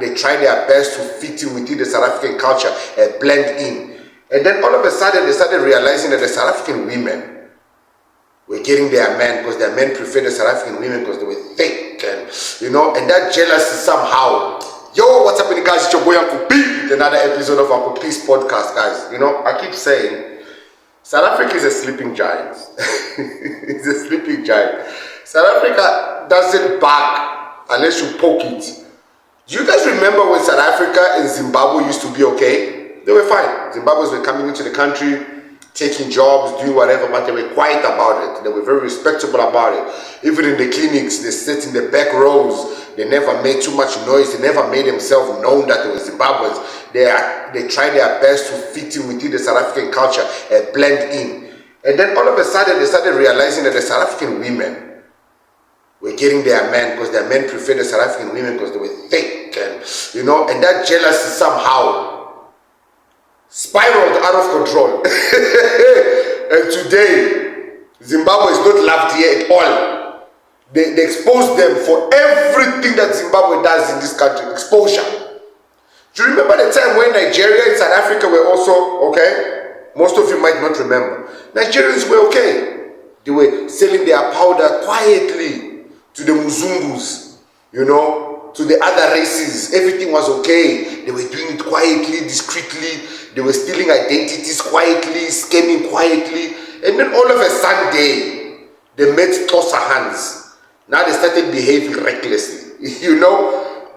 They try their best to fit in within the South African culture and blend in. And then all of a sudden, they started realizing that the South African women were getting their men because their men preferred the South African women because they were thick and, and that jealousy somehow. Yo, what's happening, guys? It's your boy Uncle P with another episode of Uncle P's podcast, guys. I keep saying, South Africa is a sleeping giant. It's a sleeping giant. South Africa doesn't bark unless you poke it. Do you guys remember when South Africa and Zimbabwe used to be okay? They were fine. Zimbabweans were coming into the country, taking jobs, doing whatever, but they were quiet about it. They were very respectable about it. Even in the clinics, they sit in the back rows. They never made too much noise. They never made themselves known that they were Zimbabweans. They tried their best to fit in within the South African culture and blend in. And then all of a sudden, they started realizing that the South African women were getting their men because their men preferred the South African women because they were thick and, and that jealousy somehow spiraled out of control. And today, Zimbabwe is not loved here at all. They expose them for everything that Zimbabwe does in this country. Exposure. Do you remember the time when Nigeria and South Africa were also okay? Most of you might not remember. Nigerians were okay. They were selling their powder quietly to the Muzungus, to the other races. Everything was okay. They were doing it quietly, discreetly. They were stealing identities quietly, scamming quietly. And then all of a Sunday, they met closer hands. Now they started behaving recklessly.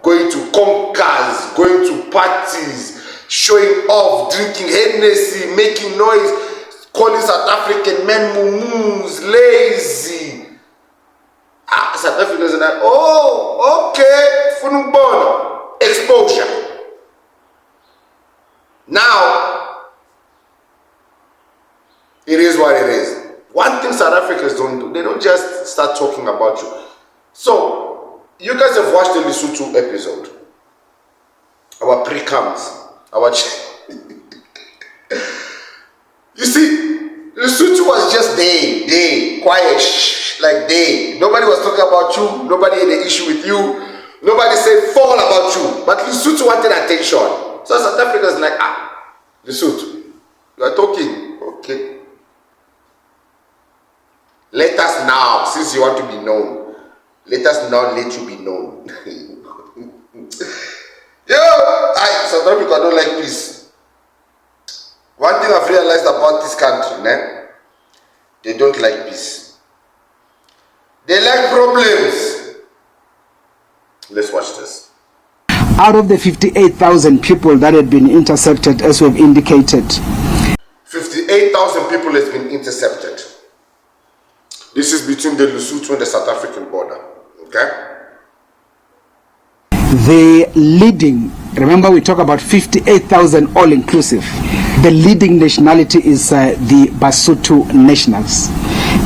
Going to conquers, going to parties, showing off, drinking Hennessy, making noise, calling South African men mumus, lazy. South Africans are like, oh, okay, Funubona, exposure. Now, it is what it is. One thing South Africans don't do, they don't just start talking about you. So, you guys have watched the Lesotho episode. Our pre-coms. You see, Lesotho was just there, quiet, like they. Nobody was talking about you. Nobody had an issue with you. Nobody said fall about you. But Lesotho wanted attention. So South Africa's like, Lesotho, you are talking. Okay. Let us now, since you want to be known, let us now let you be known. South Africa don't like peace. One thing I've realized about this country, they don't like peace. They like problems. Let's watch this. Out of the 58,000 people that had been intercepted, as we've indicated, 58,000 people has been intercepted. This is between the Lesotho and the South African border. Okay? the leading, remember we talk about 58,000 all inclusive, the leading nationality is the Basotho nationals,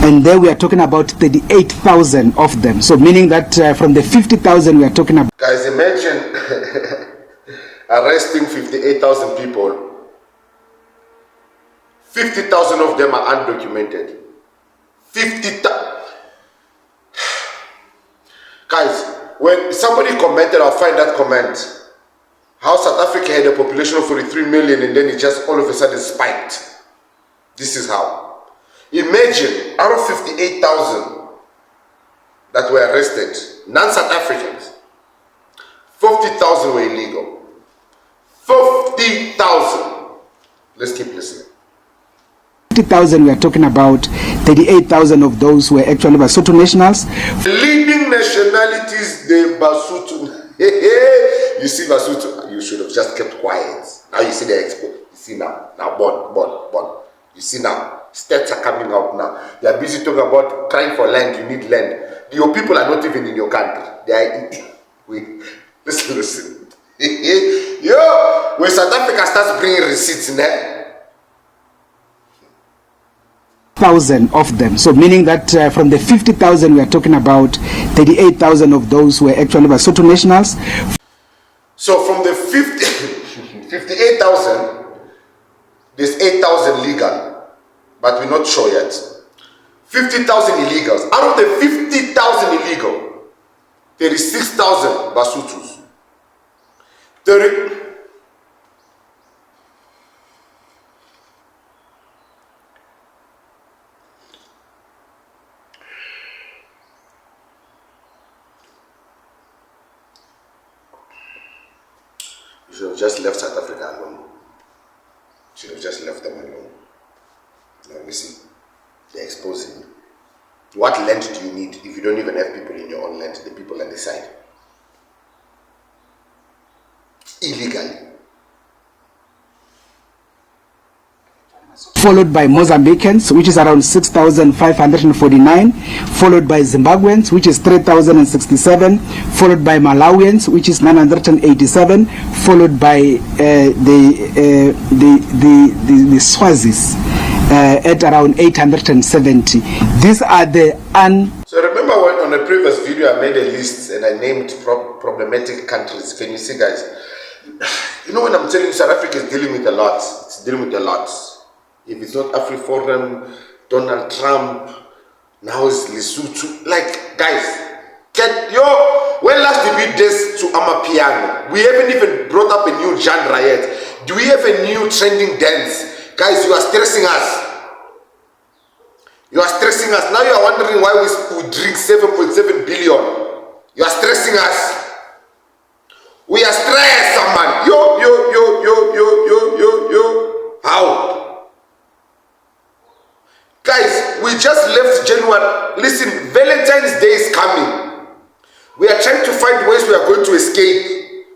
and there we are talking about 38,000 of them, so meaning that from the 50,000 we are talking about. Guys, imagine arresting 58,000 people. 50,000 of them are undocumented. 50,000. Guys, when somebody commented, I'll find that comment, how South Africa had a population of 43 million and then it just all of a sudden spiked. This is how. Imagine, out of 58,000 that were arrested, non-South Africans, 50,000 were illegal. 50,000. Let's keep listening. 50,000 we are talking about, 38,000 of those were actually Basotho nationals. Leading nationalities, the Basotho. You see Basotho, you should have just kept quiet. Now you see the expo. You see now born. You see now, stats are coming out now. They are busy talking about crying for land, you need land. Your people are not even in your country. They are eating. Wait, listen. Yo, when South Africa starts bringing receipts in there, 1,000 of them, so meaning that from the 50,000 we are talking about, 38,000 of those were actually Basotho nationals. So from the 58,000, there's 8,000 legal, but we're not sure yet. 50,000 illegals. Out of the 50,000 illegal, 36,000 Basothos. You should have just left South Africa alone. You should have just left them alone. Now you see, they're exposing you. What land do you need if you don't even have people in your own land? The people on the side. Illegally. Followed by Mozambicans, which is around 6,549, followed by Zimbabweans, which is 3,067, followed by Malawians, which is 987, followed by the Swazis at around 870. These are the So remember when on the previous video I made a list and I named problematic countries. Can you see, guys? You know, when I'm telling you South Africa is dealing with a lot. It's dealing with a lot. If it's not AfriForum, Donald Trump, now it's Lesotho. Like, guys, when last did we dance to Amapiano? We haven't even brought up a new genre yet. Do we have a new trending dance? Guys, you are stressing us. You are stressing us. Now you are wondering why we drink 7.7 billion. You are stressing us. We are stressed, man. Yo. How? Guys, we just left January. Listen, Valentine's Day is coming. We are trying to find ways we are going to escape.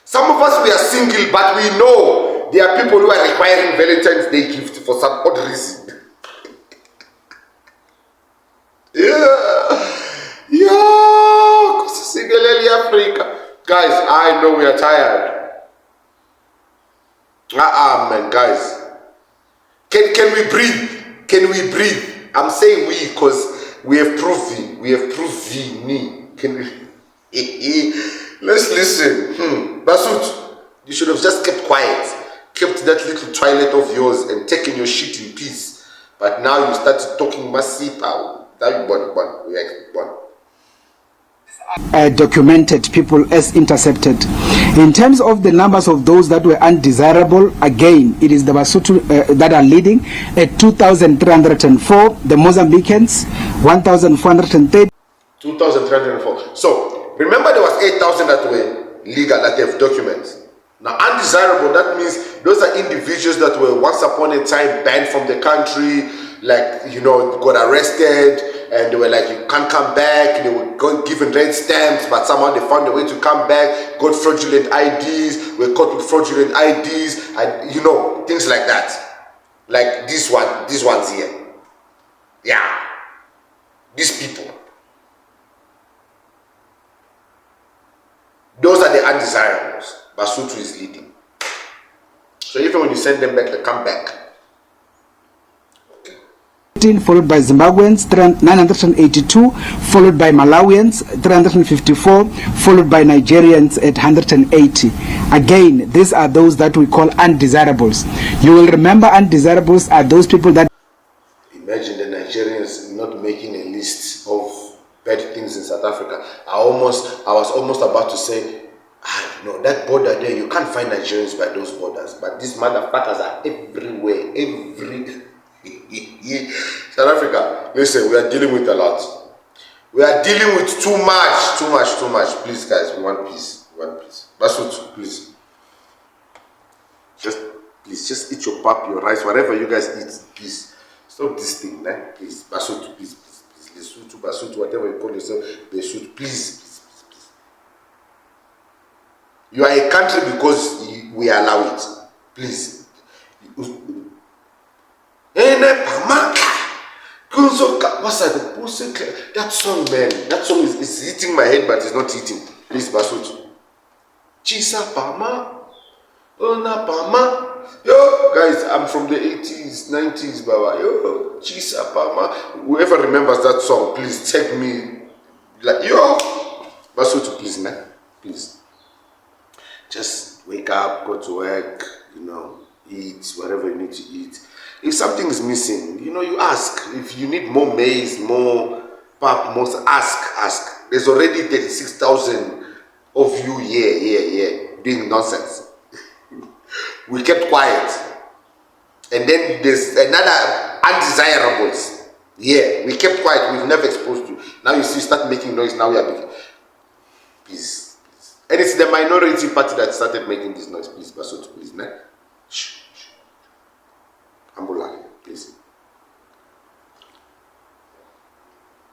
Some of us, we are single, but we know there are people who are requiring Valentine's Day gift for some odd reason. Africa. Guys, I know we are tired. Man, guys. Can we breathe? Can we breathe? I'm saying we because we have proven. Can we? Let's listen. Basut, you should have just kept quiet. Kept that little toilet of yours and taken your shit in peace. But now you started talking massive. Documented people as intercepted. In terms of the numbers of those that were undesirable, again, it is the Basotho that are leading at 2,304, the Mozambicans 1,430. 2,304. So remember there was 8,000 that were legal, that have documents. Now undesirable, that means those are individuals that were once upon a time banned from the country, like, you know, got arrested and they were like, you can't come back. They were given red stamps, but somehow they found a way to come back, got fraudulent IDs, were caught with fraudulent IDs, and you know, things like that. Like these ones here. Yeah. These people. Those are the undesirables. Basotho is leading. So even when you send them back, they come back. Followed by Zimbabweans 982, followed by Malawians 354, followed by Nigerians at 180. Again, these are those that we call undesirables. You will remember undesirables are those people that... Imagine the Nigerians not making a list of bad things in South Africa. I was almost about to say, no, that border there, you can't find Nigerians by those borders. But these motherfuckers are everywhere, South Africa, listen, we are dealing with a lot. We are dealing with too much. Please, guys, we want peace. Basotho, please. Just eat your pap, your rice, whatever you guys eat, please. Stop this thing, please. Basotho, please. Lesotho, Basotho, whatever you call yourself, Basotho, please. You are a country because we allow it. Please. What's that song, man? That song is hitting my head, but it's not hitting. Please, Basotho. Chisa Pama. Ona Pama. Yo, guys, I'm from the 80s, 90s, Baba. Yo, Chisa Pama. Whoever remembers that song, please take me. Like, yo. Basotho, please, man. Please. Just wake up, go to work, you know, eat whatever you need to eat. If something is missing, you know, you ask. If you need more maize, more pap, more, ask. There's already 36,000 of you here, doing nonsense. We kept quiet. And then there's another undesirables. Yeah, we kept quiet. We've never exposed you. Now you see, start making noise. Now we are making. Please. And it's the minority party that started making this noise. Please, Basotho, please, ne? Shh. Ambulance, please.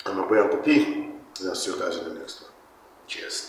I'm a boy, Uncle P. And I'll see you guys in the next one. Cheers.